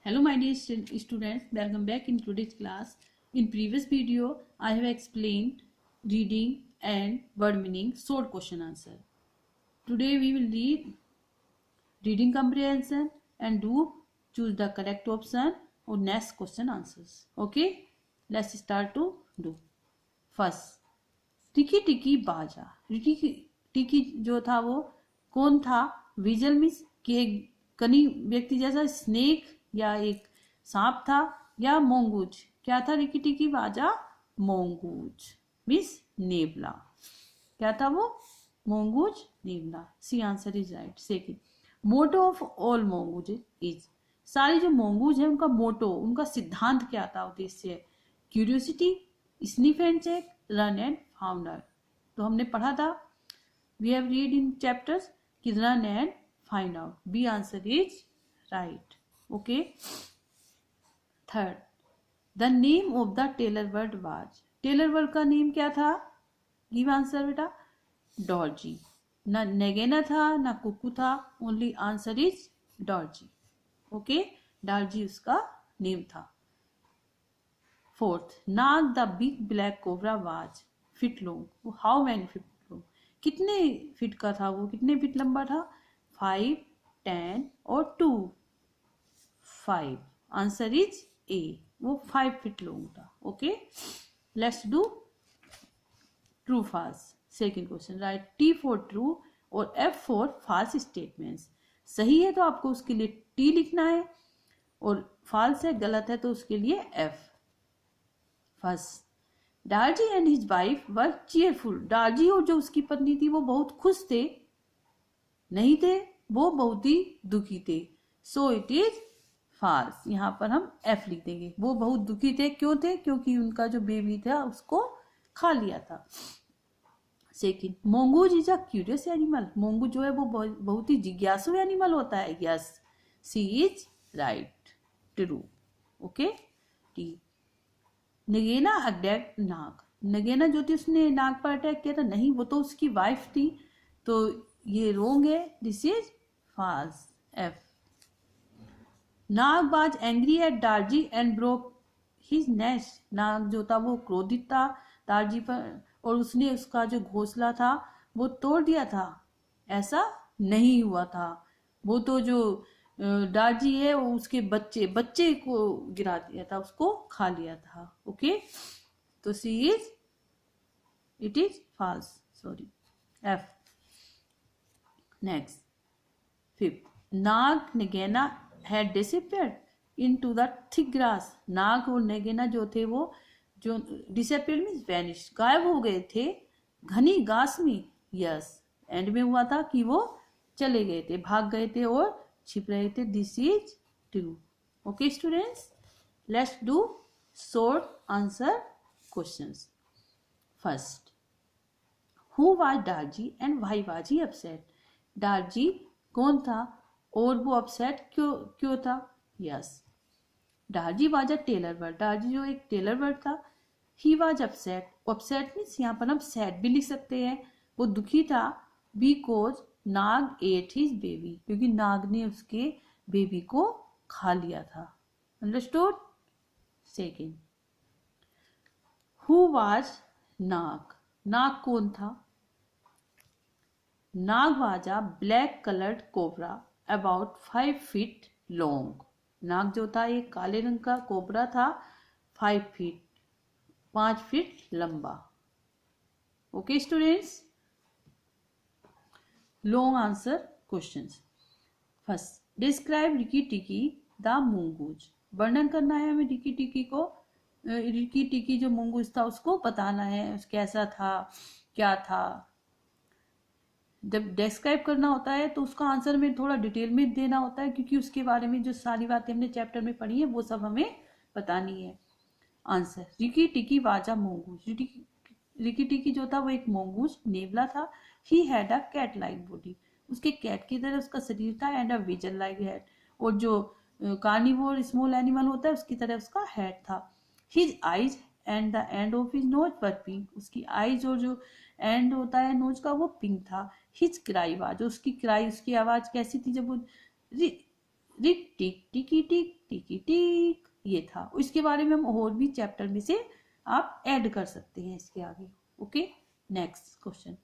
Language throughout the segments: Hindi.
Hello my dear students, welcome back in today's class. In previous video, I have explained reading and word meaning short question answer. Today we will read reading comprehension and do choose the correct option or next question answers. Okay, let's start to do. First, टिकी टिकी बाजा. टिकी टिकी जो था वो कौन था? विजल मीन्स कि एक कनी व्यक्ति जैसा स्नेक या एक सांप था, या मोंगूज. क्या था टिकी टिकी बाजा? मोंगूज मीन्स नेवला. क्या था वो? मोंगूज नेवला. C answer is right. Second, motto of all mongoose is. सारे जो मोंगूज है उनका मोटो, उनका सिद्धांत क्या था, उद्देश्य? Curiosity, sniff and check, run and found out. तो हमने पढ़ा था, we have read in chapters कि run and find out. B answer is right. Okay. Third, the name of the tailor bird was. Tailor bird का नेम क्या था? गिव आंसर बेटा. डॉर्जी. ना नेगेना था ना कुकू था, ओनली आंसर इज डॉर्जी. ओके, डॉर्जी उसका नेम था. Fourth, Nag the big black cobra was fit long. How many fit long? कितने फिट का था वो? कितने फिट लंबा था? 5, 10 और 2. 5. Answer is A. वो 5 फीट लॉन्ग था. Okay, let's do true false. Second question, write T for true और एफ फॉर फॉल्स स्टेटमेंट्स. सही है तो आपको उसके लिए टी लिखना है, और फॉल्स है, गलत है तो उसके लिए F. First, Darzee and his wife were cheerful. Darzee और जो उसकी पत्नी थी वो बहुत खुश थे. नहीं थे, वो बहुत ही दुखी थे. So it is false. यहाँ पर हम एफ लिख देंगे. वो बहुत दुखी थे. क्यों थे? क्योंकि उनका जो बेबी था उसको खा लिया था. Second, mongoose is a curious animal. Mongoose जो है वो बहुत ही जिज्ञासु एनिमल होता है. Yes, C is right. True. Okay. T, Nagaina attack Nag. Nagaina जो थी उसने नाग पर अटैक किया था. नहीं, वो तो उसकी वाइफ थी. तो ये रोंग है. This is false. F. Nag was angry at Darzee and broke his nest. Nag जो था वो क्रोधित था डार्जी पर, और उसने उसका जो घोंसला था वो तोड़ दिया था. ऐसा नहीं हुआ था. वो तो जो डार्जी है वो उसके बच्चे को गिरा दिया था, उसको खा लिया था. ओके, तो C is it is false. Sorry, F. Next, fifth, Nag Nagaina had disappeared into the thick grass. Nag और नेगेना जो थे वो जो डिसअपियर्ड मीन्स वैनिश, गायब हो गए थे घनी घास में. यस, एंड में हुआ था कि वो चले गए थे, भाग गए थे और छिप रहे थे. This is true. Okay students, let's do short answer questions. First, who was Darzee and why was he upset. Darzee कौन था और वो अपसेट क्यों था? Yes, Darzee was a tailor bird. Darzee जो एक टेलर बर्ड था. He was upset. Upset means यहाँ पर हम सैड भी लिख सकते हैं. वो दुखी था because Nag ate his baby, क्योंकि नाग ने उसके बेबी को खा लिया था. Understood. Second, who was Nag. Nag कौन था? Nag was a black coloured cobra about 5 feet long. Nag जो था एक काले रंग का कोबरा था, 5 फीट लंबा. Okay students, long answer questions. First, describe Ricky टिकी द मूंगूज. वर्णन करना है हमें रिकी टिकी को. रिकी टिकी जो मूंगूज था उसको बताना है, कैसा था, क्या था. जब डिस्क्राइब करना होता है तो उसका आंसर में थोड़ा डिटेल में देना होता है, क्योंकि उसके बारे में जो सारी बातें हमने चैप्टर में पढ़ी है वो सब हमें बतानी है. आंसर, रिकी टिकी वाजा मोंगूज. रिकी टिकी जो था वो एक मोंगूज नेवला था. He had a cat like body. उसके कैट की तरह उसका शरीर था. And a weasel like head. और जो कार्निवोर स्मॉल एनिमल होता है उसकी तरह उसका हेड था. His eyes and the end of his nose were pink. उसकी आईज और जो एंड होता है नोज का वो पिंक था. His cry was. उसकी क्राई, उसकी आवाज कैसी थी जब वो रिक टिक टिकी टिक टिकी टिक, ये था। इसके बारे में हम और भी चैप्टर में से आप ऐड कर सकते हैं इसके आगे। Okay, next question,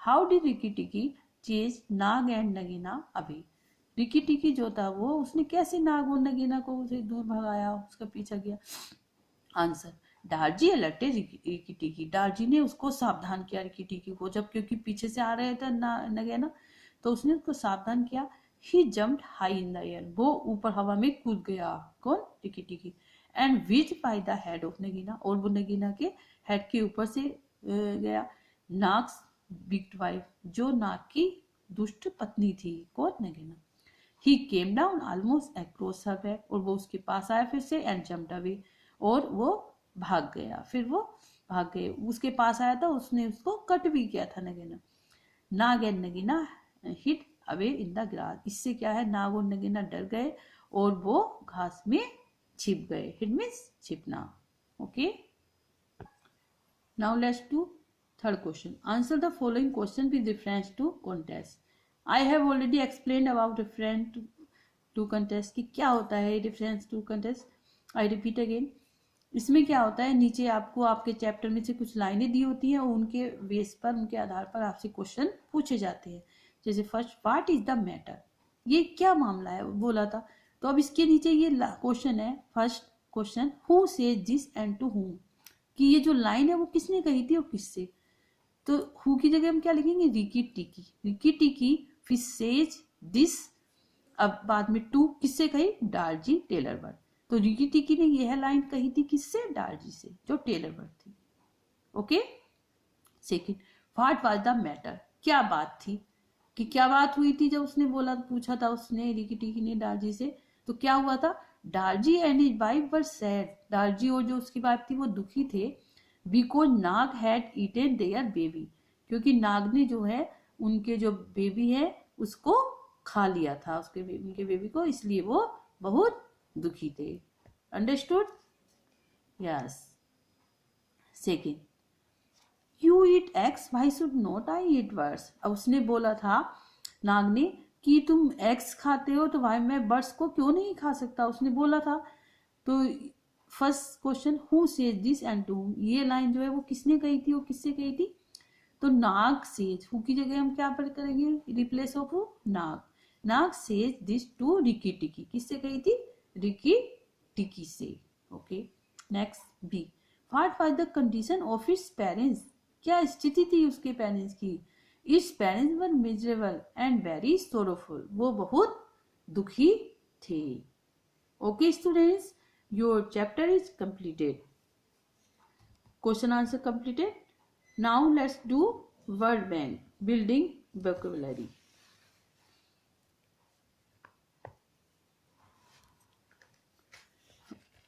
how did Ricky टिकी चेज नाग एंड नगीना अभी। रिकी टिकी जो था वो उसने कैसे नाग और नगीना को उसे दूर भगाया, उसका पीछा किया। आंसर, डार्जी अलर्टे रिकी टिकी, डार्जी ने उसको सावधान किया रिकी टिकी को, जब क्योंकि पीछे से आ रहे थे नगीना, तो उसने उसको सावधान किया। He jumped high in the air, वो ऊपर हवा में कूद गया, कौन, Rikki Tikki. And which by the head of Nagaina, और वो नगीना के हेड के ऊपर से गया। नाग्स बिग वाइफ, जो नाग की दुष्ट पत्नी थी, कौन, Nagaina. He came down almost across her back, और वो उसके पास आया फिर से, एंड जम्प्ड अवे, और वो भाग गया, फिर वो भाग गए, उसके पास आया था, उसने उसको कट भी किया था Nagaina. Nag and Nagaina hid away in the grass, इससे क्या है, नाग और नगीना डर गए और वो घास में छिप गए। हिट मीन्स छिपना। Okay, now let's do third question, answer the following question with reference to context. I have already explained about reference to context कि क्या होता है reference to context. I repeat again, इसमें क्या होता है, नीचे आपको आपके चैप्टर में से कुछ लाइनें दी होती हैं और उनके बेस पर, उनके आधार पर आपसे क्वेश्चन पूछे जाते हैं। जैसे first, what is the matter, ये क्या मामला है बोला था। तो अब इसके नीचे ये क्वेश्चन है, first question, who says this and to whom, कि ये जो लाइन है वो किसने कही थी और किससे। तो हु की जगह हम क्या लिखेंगे, रिकी टिकी, रिकी टिकी फिर सेज दिस, अब बाद में टू किससे कही, डार्जी टेलरबर्ग। तो रिकी टिकी ने यह लाइन कही थी किससे, डार्जी से, जो टेलरबर्ग थी। Okay, second, what was the matter, क्या बात थी, कि क्या बात हुई थी जब उसने बोला, पूछा था उसने, रिकी टिकी ने डार्जी से, तो क्या हुआ था, Darzee and his wife were sad, Darzee और जो उसकी वाइफ थी वो दुखी थे, because Nag had eaten their baby, क्योंकि नाग ने जो है उनके जो बेबी है उसको खा लिया था, उनके बेबी को, इसलिए वो बहुत दुखी थे। Understood, yes. Second, you eat eggs why should not I eat birds, अब उसने बोला था नाग ने कि तुम एग्स खाते हो तो भाई मैं बर्ड्स को क्यों नहीं खा सकता, उसने बोला था। तो first question, who says this and to whom, ये लाइन जो है वो किसने कही थी और किससे कही थी, तो नाग सेज, हु की जगह हम क्या पर करेंगे, replace of who, Nag. Nag says this to Rikki Tikki, किससे कही थी, रिकी टिकी से। Okay, next B, what was the condition of its parents, क्या स्थिति थी उसके पेरेंट्स की। Its parents were miserable and very sorrowful, वो बहुत दुखी थे। Okay students, your chapter is completed, question answer completed. Now let's do word bank, building vocabulary.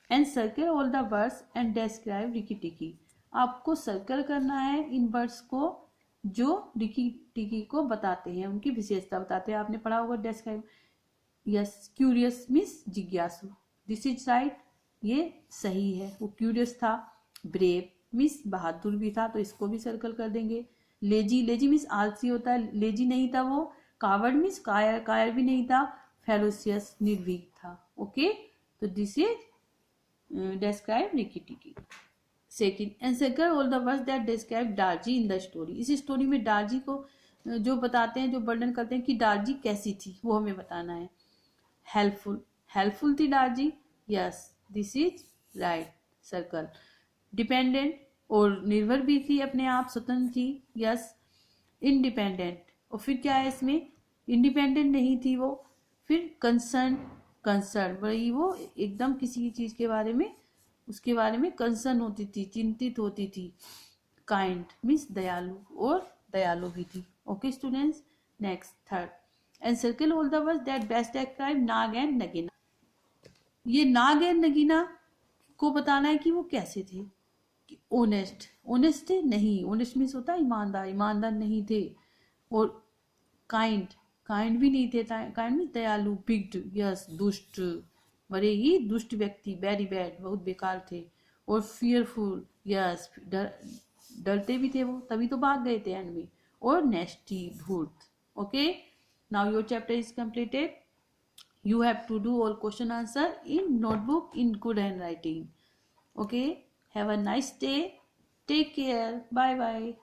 And circle all the words and describe Ricky टिकी, आपको सर्कल करना है इन वर्ड्स को जो रिकी टिकी को बताते हैं, उनकी विशेषता बताते हैं। आपने पढ़ा होगा डिस्क्राइब, यस, क्यूरियस मीन्स जिज्ञासु, दिस इज राइट, ये सही है, वो क्यूरियस था। ब्रेव मीन्स बहादुर भी था, तो इसको भी सर्कल कर देंगे। लेजी, लेजी मीन्स आलसी होता है, लेजी नहीं था वो। कावर्ड मीन्स कायर, कायर भी नहीं था। फेलोसियस निर्भीक था। ओके, तो this is describe Rikki Tikki. Second, answer all the words that describe Darzee in the story, इस स्टोरी में डार्जी को जो बताते हैं, जो वर्णन करते हैं कि डार्जी कैसी थी, वो हमें बताना है। हेल्पफुल, हेल्पफुल थी Darzee, yes, this is right, circle. Dependent, और निर्भर भी थी, अपने आप स्वतंत्र थी, यस। इंडिपेंडेंट, और फिर क्या है इसमें, इंडिपेंडेंट नहीं थी वो। फिर कंसर्न, कंसर्न भाई वो एकदम किसी चीज के बारे में, उसके बारे में कंसर्न होती थी, चिंतित होती थी। काइंड मीन्स दयालु, और दयालु भी थी। Okay students, next third, and circle all the words that best describe Nag and Nagina, ये नाग एंड नगीना को बताना है कि वो कैसे थे। ओनेस्ट, ओनेस्ट थे नहीं, ओनेस्ट मीन्स होता है ईमानदार, ईमानदार नहीं थे। और काइंड, काइंड भी नहीं थे, काइंड मीन्स दयालु। बिग्ड, यस, दुष्ट, बड़े ही दुष्ट व्यक्ति, वेरी बैड, बहुत बेकार थे। और फियरफुल, यस, डरते भी थे वो, तभी तो भाग गए थे एंड में। और नेस्टी, धूर्त। Okay, now your chapter is completed, You have to do all question answer in notebook in good handwriting. Okay, have a nice day. Take care. Bye bye.